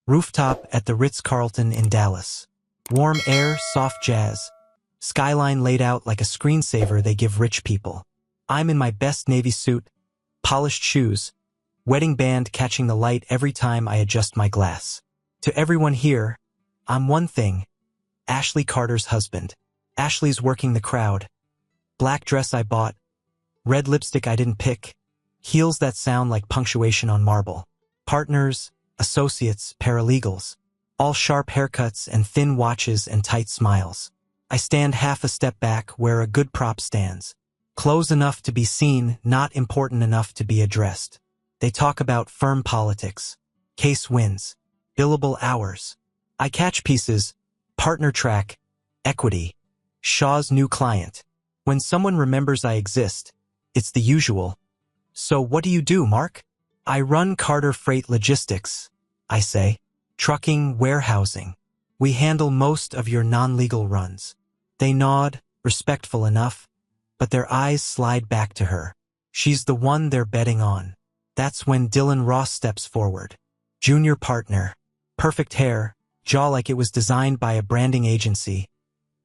Rooftop at the Ritz-Carlton in Dallas. Warm air, soft jazz. Skyline laid out like a screensaver they give rich people. I'm in my best navy suit, polished shoes, wedding band catching the light every time I adjust my glass. To everyone here, I'm one thing. Ashley Carter's husband. Ashley's working the crowd. Black dress I bought. Red lipstick I didn't pick. Heels that sound like punctuation on marble. Partners, associates, paralegals. All sharp haircuts and thin watches and tight smiles. I stand half a step back where a good prop stands. Close enough to be seen, not important enough to be addressed. They talk about firm politics. Case wins. Billable hours. I catch pieces. Partner track. Equity. Shaw's new client. When someone remembers I exist, it's the usual. So what do you do, Mark? I run Carter Freight Logistics, I say. Trucking, warehousing. We handle most of your non-legal runs. They nod, respectful enough, but their eyes slide back to her. She's the one they're betting on. That's when Dylan Ross steps forward. Junior partner. Perfect hair, jaw like it was designed by a branding agency.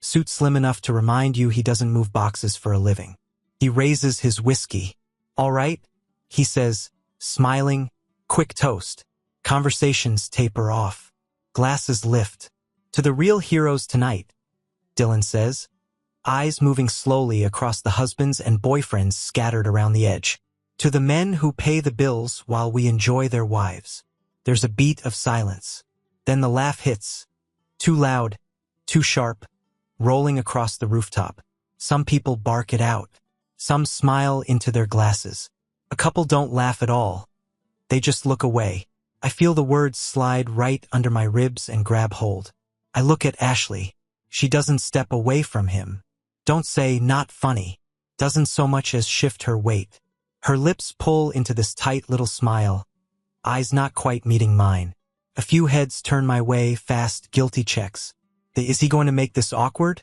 Suit slim enough to remind you he doesn't move boxes for a living. He raises his whiskey. All right, he says, smiling. Quick toast. Conversations taper off. Glasses lift. To the real heroes tonight, Dylan says, eyes moving slowly across the husbands and boyfriends scattered around the edge. To the men who pay the bills while we enjoy their wives. There's a beat of silence. Then the laugh hits. Too loud, too sharp, rolling across the rooftop. Some people bark it out. Some smile into their glasses. A couple don't laugh at all. They just look away. I feel the words slide right under my ribs and grab hold. I look at Ashley. She doesn't step away from him. Don't say, not funny. Doesn't so much as shift her weight. Her lips pull into this tight little smile. Eyes not quite meeting mine. A few heads turn my way, fast, guilty checks. Is he going to make this awkward?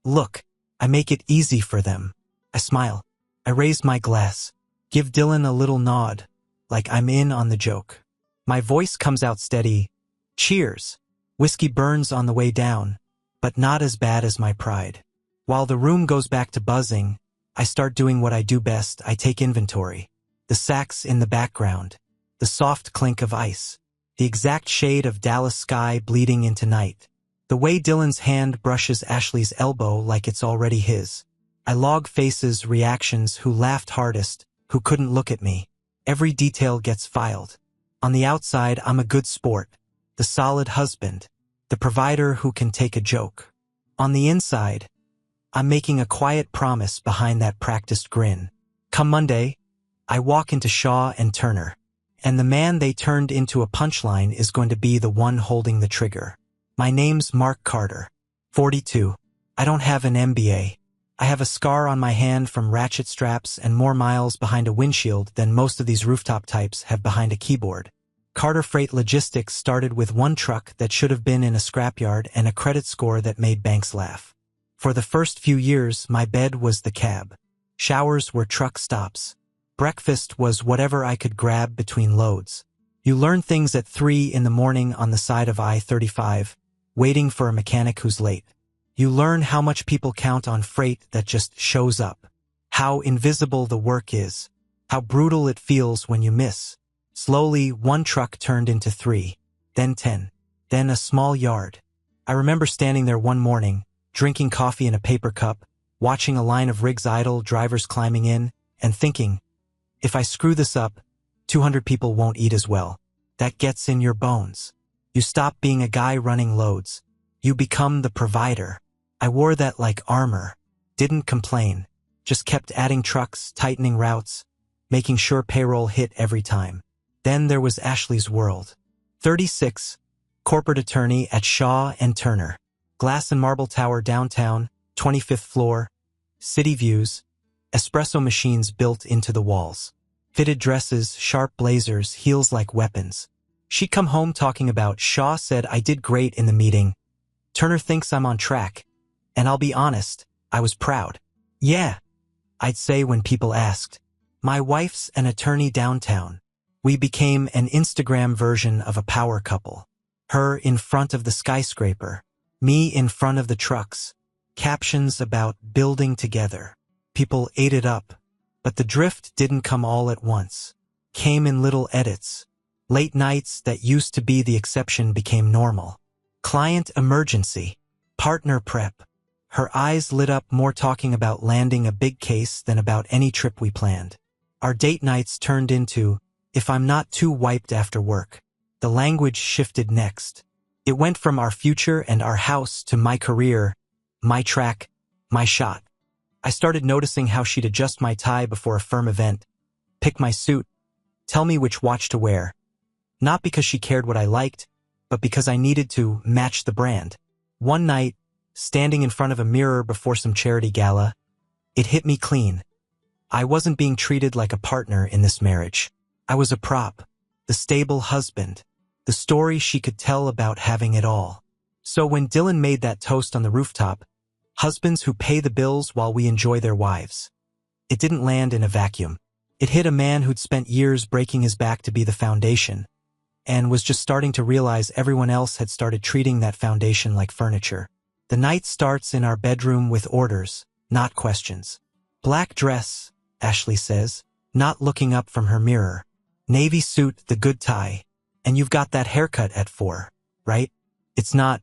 Look, I make it easy for them. I smile. I raise my glass. Give Dylan a little nod, like I'm in on the joke. My voice comes out steady. Cheers. Whiskey burns on the way down, but not as bad as my pride. While the room goes back to buzzing, I start doing what I do best. I take inventory. The sax in the background. The soft clink of ice. The exact shade of Dallas sky bleeding into night. The way Dylan's hand brushes Ashley's elbow like it's already his. I log faces, reactions, who laughed hardest, who couldn't look at me. Every detail gets filed. On the outside, I'm a good sport. The solid husband. The provider who can take a joke. On the inside, I'm making a quiet promise behind that practiced grin. Come Monday, I walk into Shaw and Turner. And the man they turned into a punchline is going to be the one holding the trigger. My name's Mark Carter. 42. I don't have an MBA. I have a scar on my hand from ratchet straps and more miles behind a windshield than most of these rooftop types have behind a keyboard. Carter Freight Logistics started with one truck that should have been in a scrapyard and a credit score that made banks laugh. For the first few years, my bed was the cab. Showers were truck stops. Breakfast was whatever I could grab between loads. You learn things at 3 in the morning on the side of I-35, waiting for a mechanic who's late. You learn how much people count on freight that just shows up. How invisible the work is. How brutal it feels when you miss. Slowly, one truck turned into 3, then 10, then a small yard. I remember standing there one morning, drinking coffee in a paper cup, watching a line of rigs idle, drivers climbing in, and thinking, if I screw this up, 200 people won't eat as well. That gets in your bones. You stop being a guy running loads. You become the provider. I wore that like armor. Didn't complain. Just kept adding trucks, tightening routes, making sure payroll hit every time. Then there was Ashley's world. 36, corporate attorney at Shaw and Turner. Glass and marble tower downtown, 25th floor, city views, espresso machines built into the walls. Fitted dresses, sharp blazers, heels like weapons. She'd come home talking about, Shaw said I did great in the meeting. Turner thinks I'm on track. And I'll be honest, I was proud. Yeah, I'd say when people asked. My wife's an attorney downtown. We became an Instagram version of a power couple. Her in front of the skyscraper, me in front of the trucks. Captions about building together. People ate it up. But the drift didn't come all at once. Came in little edits. Late nights that used to be the exception became normal. Client emergency. Partner prep. Her eyes lit up more talking about landing a big case than about any trip we planned. Our date nights turned into, if I'm not too wiped after work. The language shifted next. It went from our future and our house to my career, my track, my shot. I started noticing how she'd adjust my tie before a firm event, pick my suit, tell me which watch to wear. Not because she cared what I liked, but because I needed to match the brand. One night, standing in front of a mirror before some charity gala, it hit me clean. I wasn't being treated like a partner in this marriage. I was a prop, the stable husband, the story she could tell about having it all. So when Dylan made that toast on the rooftop, husbands who pay the bills while we enjoy their wives, it didn't land in a vacuum. It hit a man who'd spent years breaking his back to be the foundation, and was just starting to realize everyone else had started treating that foundation like furniture. The night starts in our bedroom with orders, not questions. Black dress, Ashley says, not looking up from her mirror. Navy suit, the good tie. And you've got that haircut at 4, right? It's not,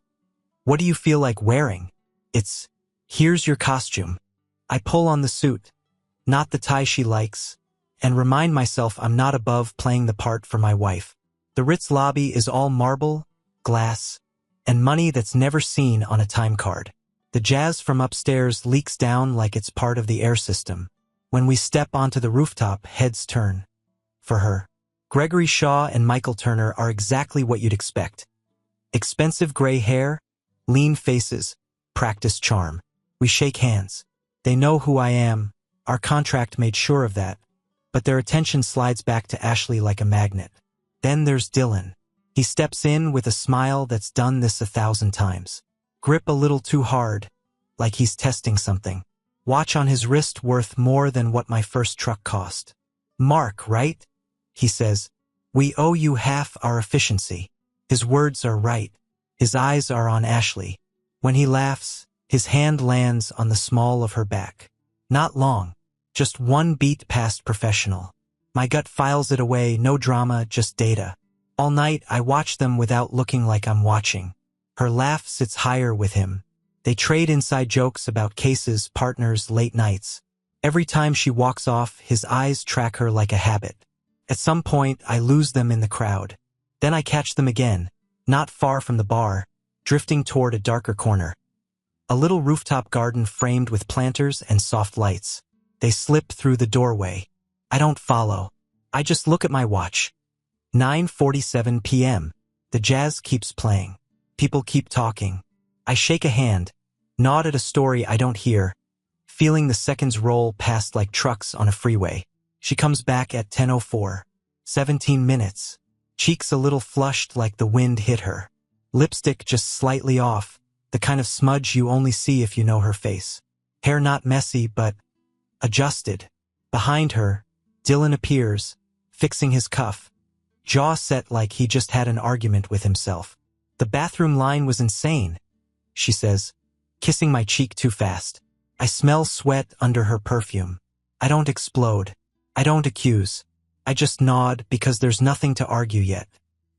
what do you feel like wearing? It's, here's your costume. I pull on the suit, not the tie she likes, and remind myself I'm not above playing the part for my wife. The Ritz lobby is all marble, glass, and money that's never seen on a time card. The jazz from upstairs leaks down like it's part of the air system. When we step onto the rooftop, heads turn. For her, Gregory Shaw and Michael Turner are exactly what you'd expect. Expensive gray hair, lean faces, practiced charm. We shake hands. They know who I am. Our contract made sure of that. But their attention slides back to Ashley like a magnet. Then there's Dylan. He steps in with a smile that's done this 1,000 times. Grip a little too hard, like he's testing something. Watch on his wrist worth more than what my first truck cost. Mark, right? He says, we owe you half our efficiency. His words are right. His eyes are on Ashley. When he laughs, his hand lands on the small of her back. Not long, just one beat past professional. My gut files it away, no drama, just data. All night I watch them without looking like I'm watching. Her laugh sits higher with him. They trade inside jokes about cases, partners, late nights. Every time she walks off, his eyes track her like a habit. At some point, I lose them in the crowd. Then I catch them again, not far from the bar, drifting toward a darker corner. A little rooftop garden framed with planters and soft lights. They slip through the doorway. I don't follow. I just look at my watch. 9:47 p.m. The jazz keeps playing. People keep talking. I shake a hand, nod at a story I don't hear, feeling the seconds roll past like trucks on a freeway. She comes back at 10:04. 17 minutes. Cheeks a little flushed like the wind hit her. Lipstick just slightly off, the kind of smudge you only see if you know her face. Hair not messy, but adjusted. Behind her, Dylan appears, fixing his cuff. Jaw set like he just had an argument with himself. The bathroom line was insane, she says, kissing my cheek too fast. I smell sweat under her perfume. I don't explode. I don't accuse. I just nod because there's nothing to argue yet.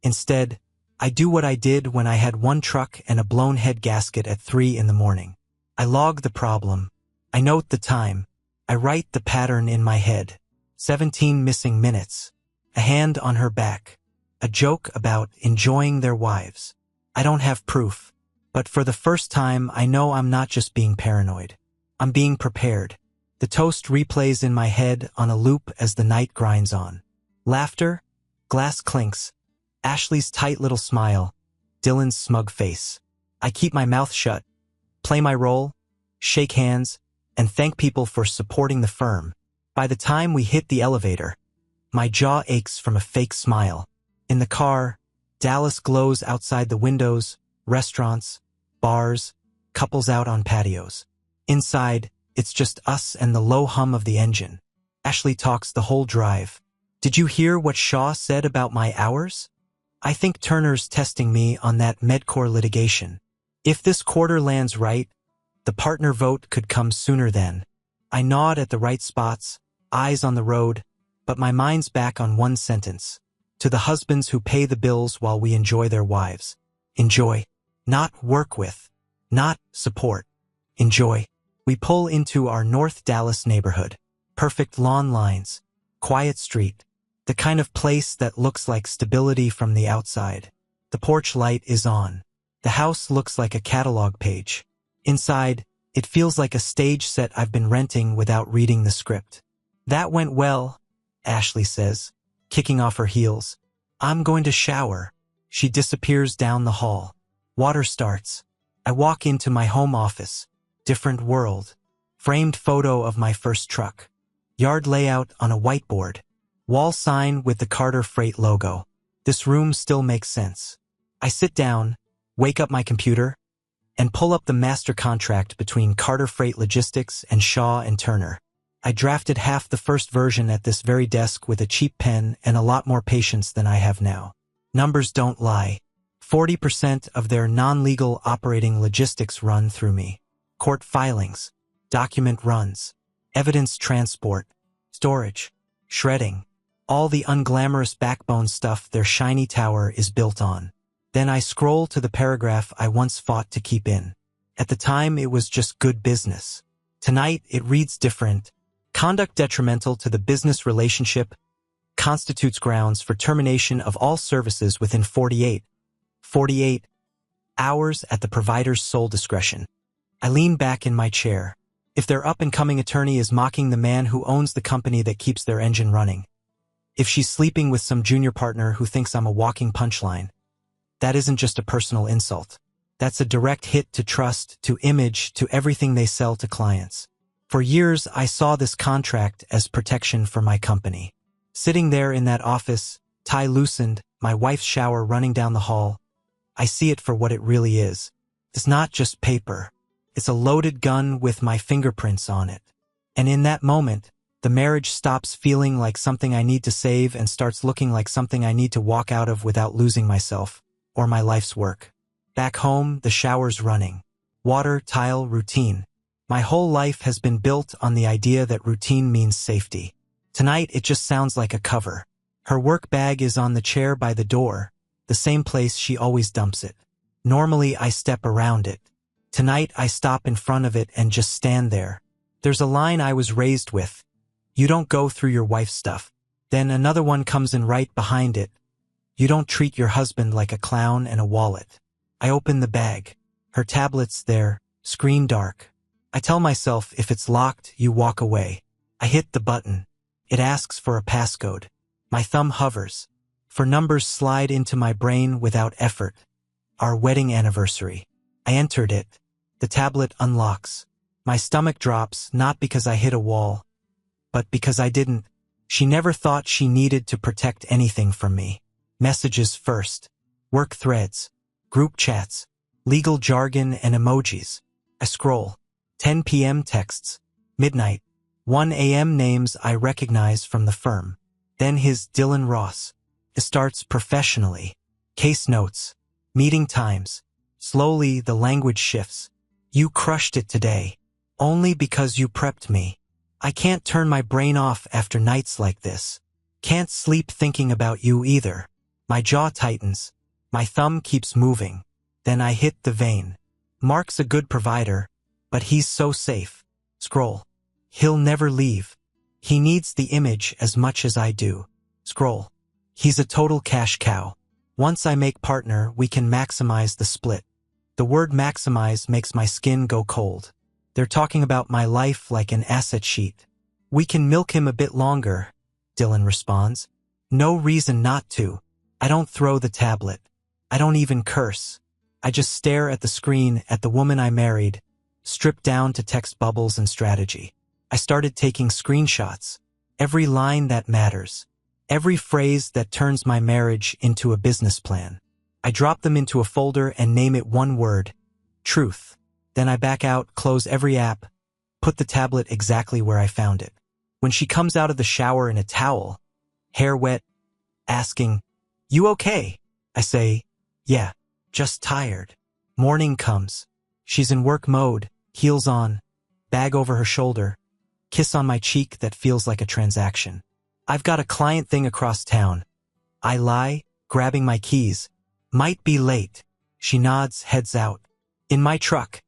Instead, I do what I did when I had one truck and a blown head gasket at 3 in the morning. I log the problem. I note the time. I write the pattern in my head. 17 missing minutes. A hand on her back. A joke about enjoying their wives. I don't have proof, but for the first time I know I'm not just being paranoid. I'm being prepared. The toast replays in my head on a loop as the night grinds on. Laughter, glass clinks, Ashley's tight little smile, Dylan's smug face. I keep my mouth shut, play my role, shake hands, and thank people for supporting the firm. By the time we hit the elevator, my jaw aches from a fake smile. In the car, Dallas glows outside the windows, restaurants, bars, couples out on patios. Inside, it's just us and the low hum of the engine. Ashley talks the whole drive. Did you hear what Shaw said about my hours? I think Turner's testing me on that Medcore litigation. If this quarter lands right, the partner vote could come sooner then. I nod at the right spots, eyes on the road, but my mind's back on one sentence. To the husbands who pay the bills while we enjoy their wives. Enjoy. Not work with. Not support. Enjoy. We pull into our North Dallas neighborhood. Perfect lawn lines. Quiet street. The kind of place that looks like stability from the outside. The porch light is on. The house looks like a catalog page. Inside, it feels like a stage set I've been renting without reading the script. That went well, Ashley says, kicking off her heels. I'm going to shower. She disappears down the hall. Water starts. I walk into my home office. Different world. Framed photo of my first truck. Yard layout on a whiteboard. Wall sign with the Carter Freight logo. This room still makes sense. I sit down, wake up my computer, and pull up the master contract between Carter Freight Logistics and Shaw and Turner. I drafted half the first version at this very desk with a cheap pen and a lot more patience than I have now. Numbers don't lie. 40% of their non-legal operating logistics run through me. Court filings, document runs, evidence transport, storage, shredding, all the unglamorous backbone stuff their shiny tower is built on. Then I scroll to the paragraph I once fought to keep in. At the time, it was just good business. Tonight, it reads different. Conduct detrimental to the business relationship constitutes grounds for termination of all services within 48 hours at the provider's sole discretion. I lean back in my chair. If their up-and-coming attorney is mocking the man who owns the company that keeps their engine running, if she's sleeping with some junior partner who thinks I'm a walking punchline, that isn't just a personal insult. That's a direct hit to trust, to image, to everything they sell to clients. For years, I saw this contract as protection for my company. Sitting there in that office, tie loosened, my wife's shower running down the hall, I see it for what it really is. It's not just paper. It's a loaded gun with my fingerprints on it. And in that moment, the marriage stops feeling like something I need to save and starts looking like something I need to walk out of without losing myself, or my life's work. Back home, the shower's running. Water, tile, routine. My whole life has been built on the idea that routine means safety. Tonight, it just sounds like a cover. Her work bag is on the chair by the door, the same place she always dumps it. Normally, I step around it. Tonight, I stop in front of it and just stand there. There's a line I was raised with. You don't go through your wife's stuff. Then another one comes in right behind it. You don't treat your husband like a clown and a wallet. I open the bag. Her tablet's there, screen dark. I tell myself if it's locked, you walk away. I hit the button. It asks for a passcode. My thumb hovers. For numbers slide into my brain without effort. Our wedding anniversary. I entered it. The tablet unlocks. My stomach drops, not because I hit a wall, but because I didn't. She never thought she needed to protect anything from me. Messages first. Work threads. Group chats. Legal jargon and emojis. I scroll. 10 p.m. texts. Midnight. 1 a.m. names I recognize from the firm. Then his Dylan Ross. It starts professionally. Case notes. Meeting times. Slowly, the language shifts. You crushed it today. Only because you prepped me. I can't turn my brain off after nights like this. Can't sleep thinking about you either. My jaw tightens. My thumb keeps moving. Then I hit the vein. Mark's a good provider, but he's so safe. Scroll. He'll never leave. He needs the image as much as I do. Scroll. He's a total cash cow. Once I make partner, we can maximize the split. The word maximize makes my skin go cold. They're talking about my life like an asset sheet. We can milk him a bit longer, Dylan responds. No reason not to. I don't throw the tablet. I don't even curse. I just stare at the screen at the woman I married, stripped down to text bubbles and strategy. I started taking screenshots. Every line that matters. Every phrase that turns my marriage into a business plan. I drop them into a folder and name it one word. Truth. Then I back out, close every app, put the tablet exactly where I found it. When she comes out of the shower in a towel, hair wet, asking, "You okay?" I say, "Yeah, just tired." Morning comes. She's in work mode, heels on, bag over her shoulder, kiss on my cheek that feels like a transaction. "I've got a client thing across town." I lie, grabbing my keys. "Might be late." She nods, heads out. In my truck,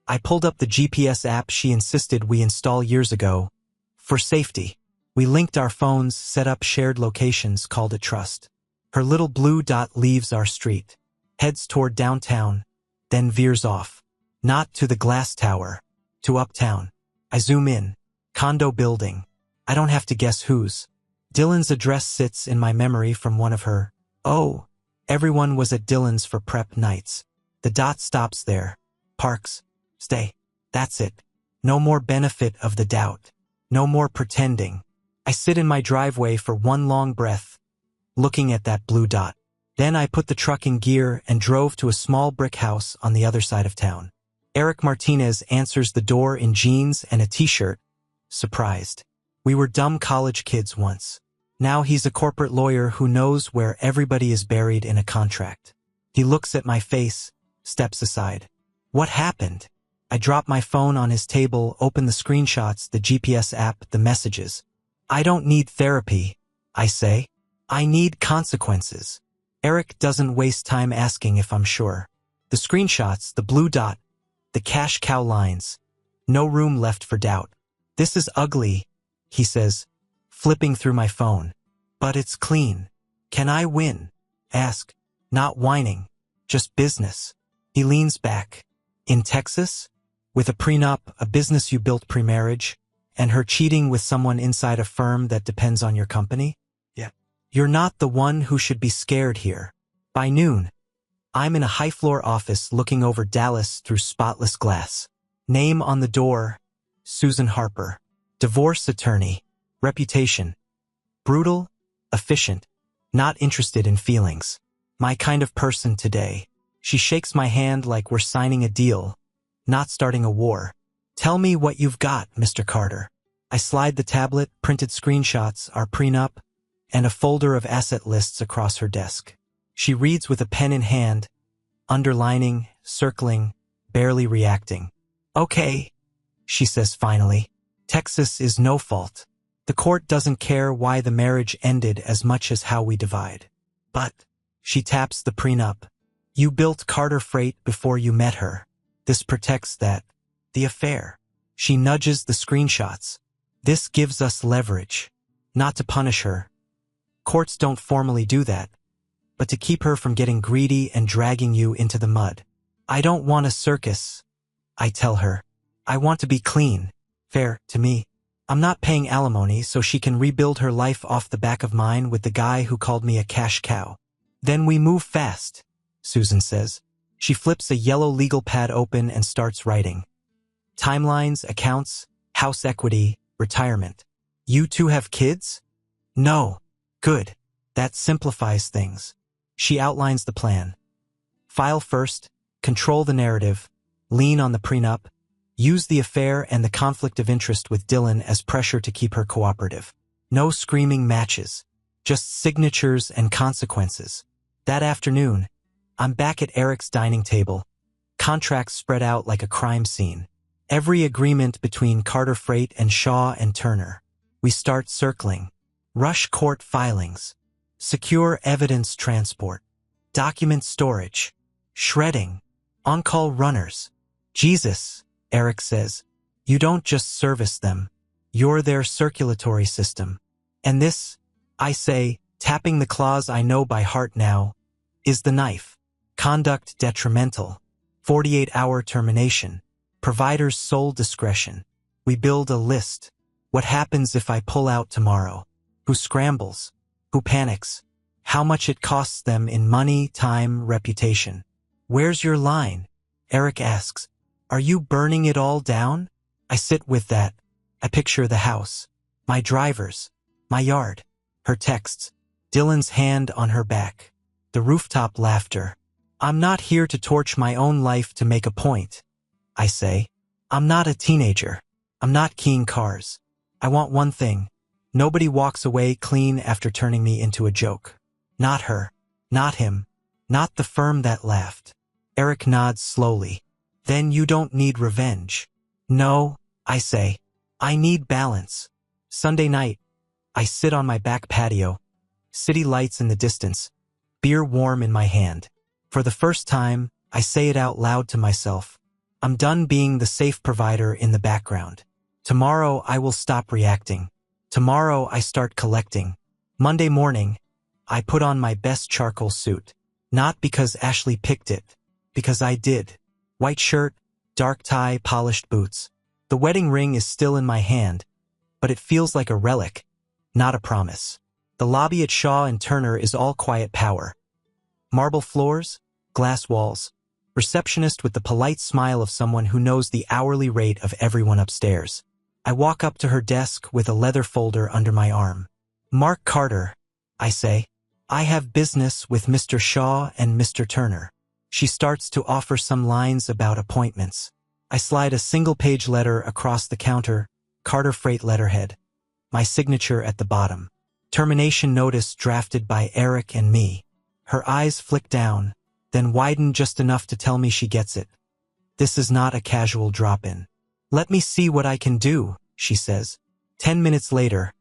I pulled up the GPS app she insisted we install years ago. For safety, we linked our phones, set up shared locations, called it Trust. Her little blue dot leaves our street, heads toward downtown, then veers off. Not to the glass tower, to uptown. I zoom in. Condo building. I don't have to guess whose. Dylan's address sits in my memory from one of her. Oh, everyone was at Dylan's for prep nights. The dot stops there. Parks. Stay. That's it. No more benefit of the doubt. No more pretending. I sit in my driveway for one long breath, looking at that blue dot. Then I put the truck in gear and drove to a small brick house on the other side of town. Eric Martinez answers the door in jeans and a t-shirt, surprised. We were dumb college kids once. Now he's a corporate lawyer who knows where everybody is buried in a contract. He looks at my face, steps aside. "What happened?" I drop my phone on his table, open the screenshots, the GPS app, the messages. "I don't need therapy," I say. "I need consequences." Eric doesn't waste time asking if I'm sure. The screenshots, the blue dot, the cash cow lines. No room left for doubt. "This is ugly," he says, flipping through my phone. "But it's clean. Can I win?" Ask. Not whining, just business. He leans back. "In Texas? With a prenup, a business you built pre-marriage, and her cheating with someone inside a firm that depends on your company? Yeah. You're not the one who should be scared here." By noon, I'm in a high-floor office looking over Dallas through spotless glass. Name on the door, Susan Harper. Divorce attorney. Reputation. Brutal, efficient, not interested in feelings. My kind of person today. She shakes my hand like we're signing a deal, not starting a war. "Tell me what you've got, Mr. Carter." I slide the tablet, printed screenshots, our prenup, and a folder of asset lists across her desk. She reads with a pen in hand, underlining, circling, barely reacting. "Okay," she says finally. "Texas is no fault. The court doesn't care why the marriage ended as much as how we divide. But," she taps the prenup, "you built Carter Freight before you met her. This protects that. The affair." She nudges the screenshots. "This gives us leverage. Not to punish her. Courts don't formally do that. But to keep her from getting greedy and dragging you into the mud. I don't want a circus," I tell her. "I want to be clean. Fair, to me. I'm not paying alimony so she can rebuild her life off the back of mine with the guy who called me a cash cow." "Then we move fast," Susan says. She flips a yellow legal pad open and starts writing. "Timelines, accounts, house equity, retirement. You two have kids?" "No." "Good. That simplifies things." She outlines the plan. "File first, control the narrative, lean on the prenup, use the affair and the conflict of interest with Dylan as pressure to keep her cooperative. No screaming matches, just signatures and consequences." That afternoon, I'm back at Eric's dining table, contracts spread out like a crime scene. Every agreement between Carter Freight and Shaw and Turner. We start circling. Rush court filings. Secure evidence transport. Document storage. Shredding. On-call runners. "Jesus," Eric says, "you don't just service them. You're their circulatory system." "And this," I say, tapping the clause I know by heart now, "is the knife. Conduct detrimental. 48-hour termination. Provider's sole discretion. We build a list. What happens if I pull out tomorrow? Who scrambles? Who panics? How much it costs them in money, time, reputation. Where's your line?" Eric asks. "Are you burning it all down?" I sit with that. I picture the house, my drivers, my yard, her texts, Dylan's hand on her back, the rooftop laughter. "I'm not here to torch my own life to make a point," I say. "I'm not a teenager. I'm not keying cars. I want one thing, Nobody walks away clean after turning me into a joke. Not her. Not him. Not the firm that laughed. Eric nods slowly. Then you don't need revenge. No, I say. I need balance. Sunday night, I sit on my back patio. City lights in the distance. Beer warm in my hand. For the first time, I say it out loud to myself. I'm done being the safe provider in the background. Tomorrow I will stop reacting. Tomorrow I start collecting. Monday morning, I put on my best charcoal suit. Not because Ashley picked it, because I did. White shirt, dark tie, polished boots. The wedding ring is still in my hand, but it feels like a relic, not a promise. The lobby at Shaw and Turner is all quiet power. Marble floors, glass walls. Receptionist with the polite smile of someone who knows the hourly rate of everyone upstairs. I walk up to her desk with a leather folder under my arm. Mark Carter, I say. I have business with Mr. Shaw and Mr. Turner. She starts to offer some lines about appointments. I slide a single-page letter across the counter, Carter Freight letterhead. My signature at the bottom. Termination notice drafted by Eric and me. Her eyes flick down, then widen just enough to tell me she gets it. This is not a casual drop-in. Let me see what I can do, she says. 10 minutes later,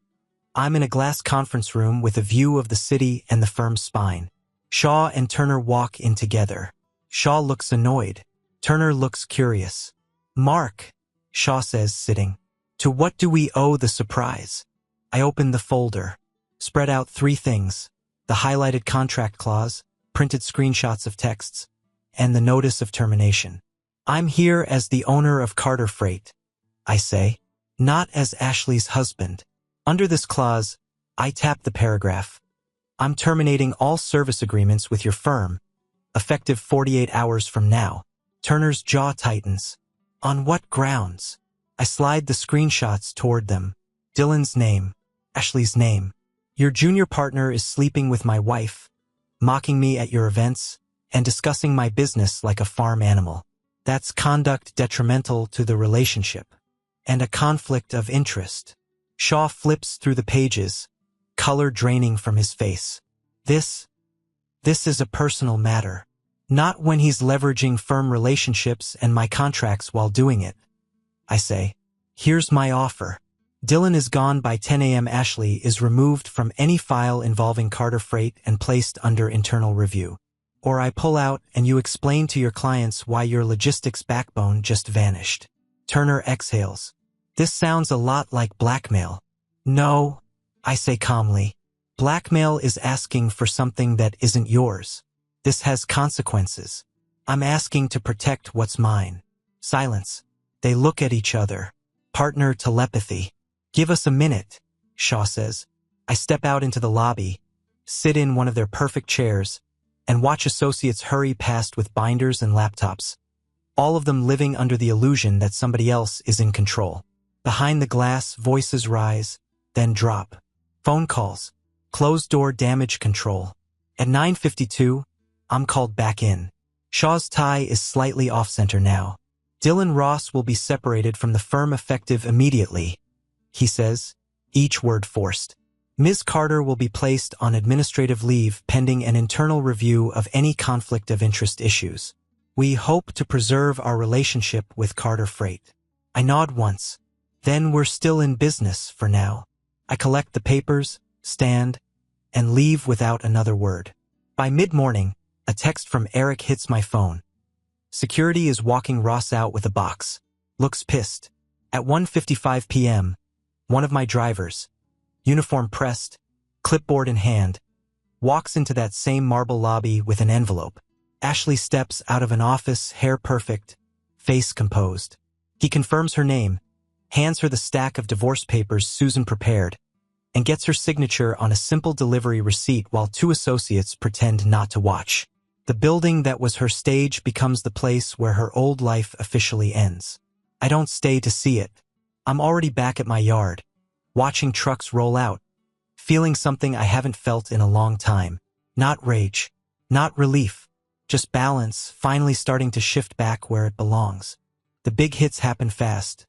I'm in a glass conference room with a view of the city and the firm's spine. Shaw and Turner walk in together. Shaw looks annoyed. Turner looks curious. Mark, Shaw says, sitting. To what do we owe the surprise? I open the folder. Spread out 3 things. The highlighted contract clause, printed screenshots of texts, and the notice of termination. I'm here as the owner of Carter Freight, I say, not as Ashley's husband. Under this clause, I tap the paragraph. I'm terminating all service agreements with your firm, effective 48 hours from now. Turner's jaw tightens. On what grounds? I slide the screenshots toward them. Dylan's name, Ashley's name. Your junior partner is sleeping with my wife, mocking me at your events, and discussing my business like a farm animal. That's conduct detrimental to the relationship, and a conflict of interest. Shaw flips through the pages, color draining from his face. This is a personal matter. Not when he's leveraging firm relationships and my contracts while doing it. I say, here's my offer. Dylan is gone by 10 a.m. Ashley is removed from any file involving Carter Freight and placed under internal review. Or I pull out and you explain to your clients why your logistics backbone just vanished. Turner exhales. This sounds a lot like blackmail. No, I say calmly. Blackmail is asking for something that isn't yours. This has consequences. I'm asking to protect what's mine. Silence. They look at each other. Partner telepathy. Give us a minute, Shaw says. I step out into the lobby, sit in one of their perfect chairs, and watch associates hurry past with binders and laptops, all of them living under the illusion that somebody else is in control. Behind the glass, voices rise, then drop. Phone calls. Closed-door damage control. At 9:52, I'm called back in. Shaw's tie is slightly off-center now. Dylan Ross will be separated from the firm effective immediately, he says, each word forced. Ms. Carter will be placed on administrative leave pending an internal review of any conflict of interest issues. We hope to preserve our relationship with Carter Freight. I nod once. Then we're still in business for now. I collect the papers, stand, and leave without another word. By mid-morning, a text from Eric hits my phone. Security is walking Ross out with a box. Looks pissed. At 1:55 p.m., one of my drivers, uniform pressed, clipboard in hand, walks into that same marble lobby with an envelope. Ashley steps out of an office, hair perfect, face composed. He confirms her name, hands her the stack of divorce papers Susan prepared, and gets her signature on a simple delivery receipt while 2 associates pretend not to watch. The building that was her stage becomes the place where her old life officially ends. I don't stay to see it. I'm already back at my yard, watching trucks roll out, feeling something I haven't felt in a long time. Not rage, not relief, just balance, finally starting to shift back where it belongs. The big hits happen fast.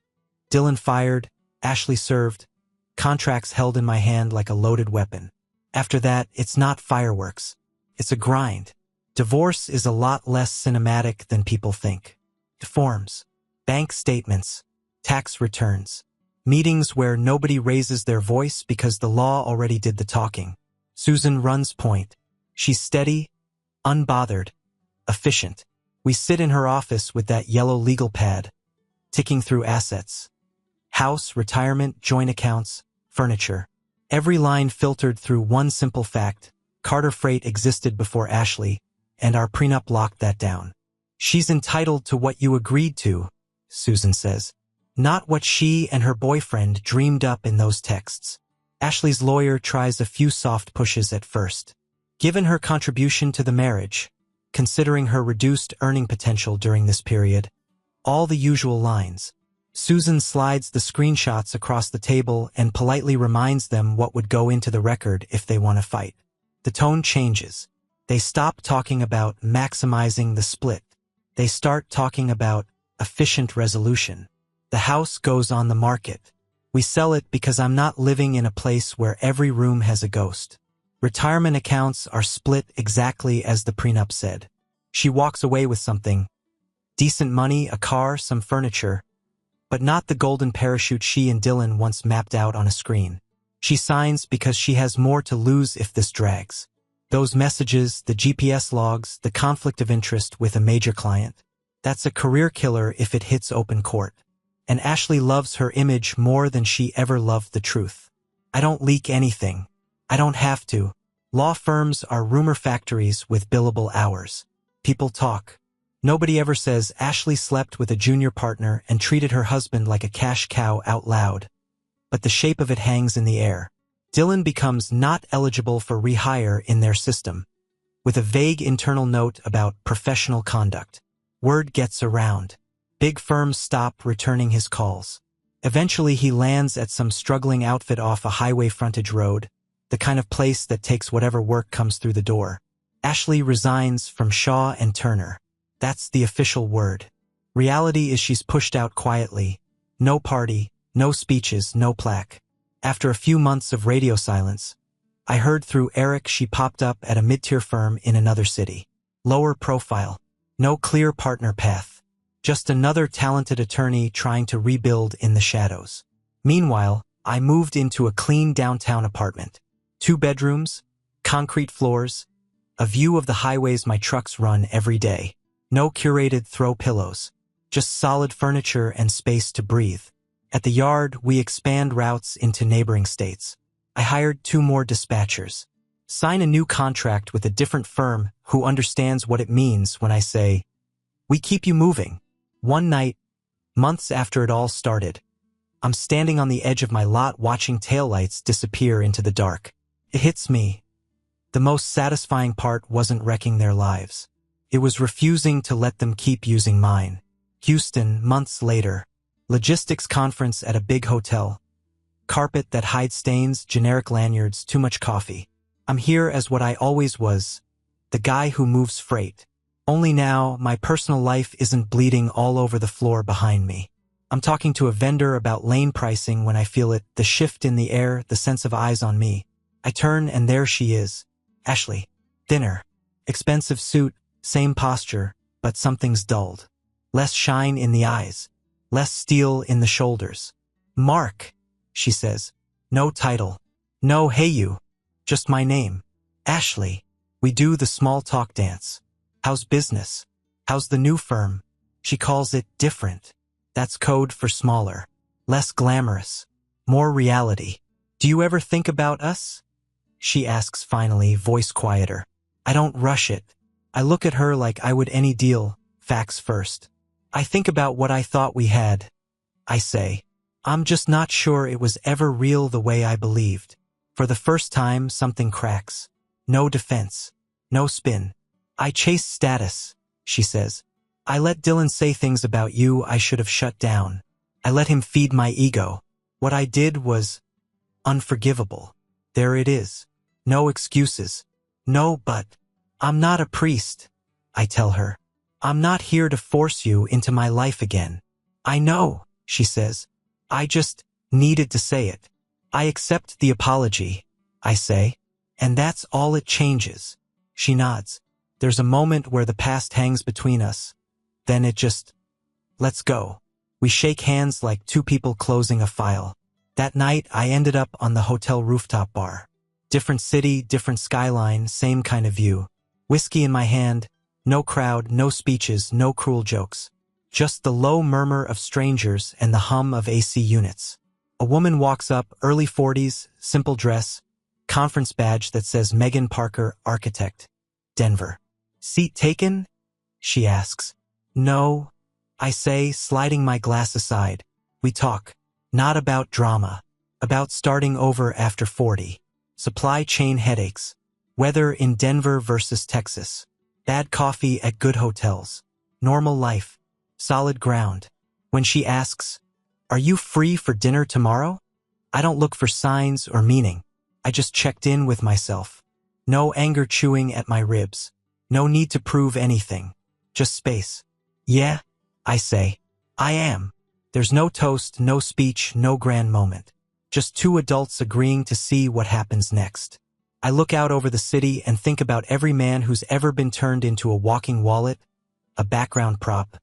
Dylan fired, Ashley served, Contracts held in my hand like a loaded weapon. After that, it's not fireworks. It's a grind. Divorce is a lot less cinematic than people think. Forms, bank statements, tax returns, meetings where nobody raises their voice because the law already did the talking. Susan runs point. She's steady, unbothered, efficient. We sit in her office with that yellow legal pad, ticking through assets. House, retirement, joint accounts, furniture. Every line filtered through one simple fact. Carter Freight existed before Ashley, and our prenup locked that down. She's entitled to what you agreed to, Susan says, not what she and her boyfriend dreamed up in those texts. Ashley's lawyer tries a few soft pushes at first. Given her contribution to the marriage, considering her reduced earning potential during this period, all the usual lines. Susan slides the screenshots across the table and politely reminds them what would go into the record if they want to fight. The tone changes. They stop talking about maximizing the split. They start talking about efficient resolution. The house goes on the market. We sell it because I'm not living in a place where every room has a ghost. Retirement accounts are split exactly as the prenup said. She walks away with something. Decent money, a car, some furniture, but not the golden parachute she and Dylan once mapped out on a screen. She signs because she has more to lose if this drags. Those messages, the GPS logs, the conflict of interest with a major client. That's a career killer if it hits open court. And Ashley loves her image more than she ever loved the truth. I don't leak anything. I don't have to. Law firms are rumor factories with billable hours. People talk. Nobody ever says Ashley slept with a junior partner and treated her husband like a cash cow out loud. But the shape of it hangs in the air. Dylan becomes not eligible for rehire in their system, with a vague internal note about professional conduct. Word gets around. Big firms stop returning his calls. Eventually he lands at some struggling outfit off a highway frontage road, the kind of place that takes whatever work comes through the door. Ashley resigns from Shaw and Turner. That's the official word. Reality is she's pushed out quietly. No party, no speeches, no plaque. After a few months of radio silence, I heard through Eric she popped up at a mid-tier firm in another city. Lower profile. No clear partner path. Just another talented attorney trying to rebuild in the shadows. Meanwhile, I moved into a clean downtown apartment. 2 bedrooms, concrete floors, a view of the highways my trucks run every day. No curated throw pillows, just solid furniture and space to breathe. At the yard, we expand routes into neighboring states. I hired 2 more dispatchers. Sign a new contract with a different firm who understands what it means when I say, "We keep you moving." One night, months after it all started, I'm standing on the edge of my lot watching taillights disappear into the dark. It hits me. The most satisfying part wasn't wrecking their lives. It was refusing to let them keep using mine. Houston, months later. Logistics conference at a big hotel. Carpet that hides stains, generic lanyards, too much coffee. I'm here as what I always was, the guy who moves freight. Only now, my personal life isn't bleeding all over the floor behind me. I'm talking to a vendor about lane pricing when I feel it, the shift in the air, the sense of eyes on me. I turn and there she is. Ashley. Thinner. Expensive suit, same posture, but something's dulled. Less shine in the eyes. Less steel in the shoulders. "Mark," she says. No title. No "hey you." Just my name. Ashley. We do the small talk dance. "How's business? How's the new firm?" She calls it different. That's code for smaller. Less glamorous. More reality. "Do you ever think about us?" She asks finally, voice quieter. I don't rush it. I look at her like I would any deal, facts first. "I think about what I thought we had," I say. "I'm just not sure it was ever real the way I believed." For the first time, something cracks. No defense. No spin. "I chase status," she says. "I let Dylan say things about you I should have shut down. I let him feed my ego. What I did was unforgivable. There it is. No excuses. No but. I'm not a priest," I tell her. "I'm not here to force you into my life again." "I know," she says. "I just needed to say it." I accept the apology, I say. And that's all it changes. She nods. There's a moment where the past hangs between us. Then it just, let's go. We shake hands like two people closing a file. That night, I ended up on the hotel rooftop bar. Different city, different skyline, same kind of view. Whiskey in my hand, no crowd, no speeches, no cruel jokes. Just the low murmur of strangers and the hum of AC units. A woman walks up, early 40s, simple dress, conference badge that says Megan Parker, architect, Denver. Seat taken? She asks. No, I say, sliding my glass aside. We talk. Not about drama. About starting over after 40. Supply chain headaches. Weather in Denver versus Texas. Bad coffee at good hotels. Normal life. Solid ground. When she asks, "Are you free for dinner tomorrow?" I don't look for signs or meaning. I just checked in with myself. No anger chewing at my ribs. No need to prove anything. Just space. Yeah, I say. I am. There's no toast, no speech, no grand moment. Just two adults agreeing to see what happens next. I look out over the city and think about every man who's ever been turned into a walking wallet, a background prop,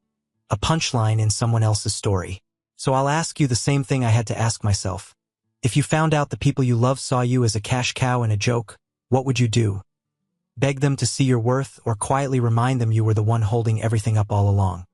a punchline in someone else's story. So I'll ask you the same thing I had to ask myself. If you found out the people you love saw you as a cash cow and a joke, what would you do? Beg them to see your worth or quietly remind them you were the one holding everything up all along?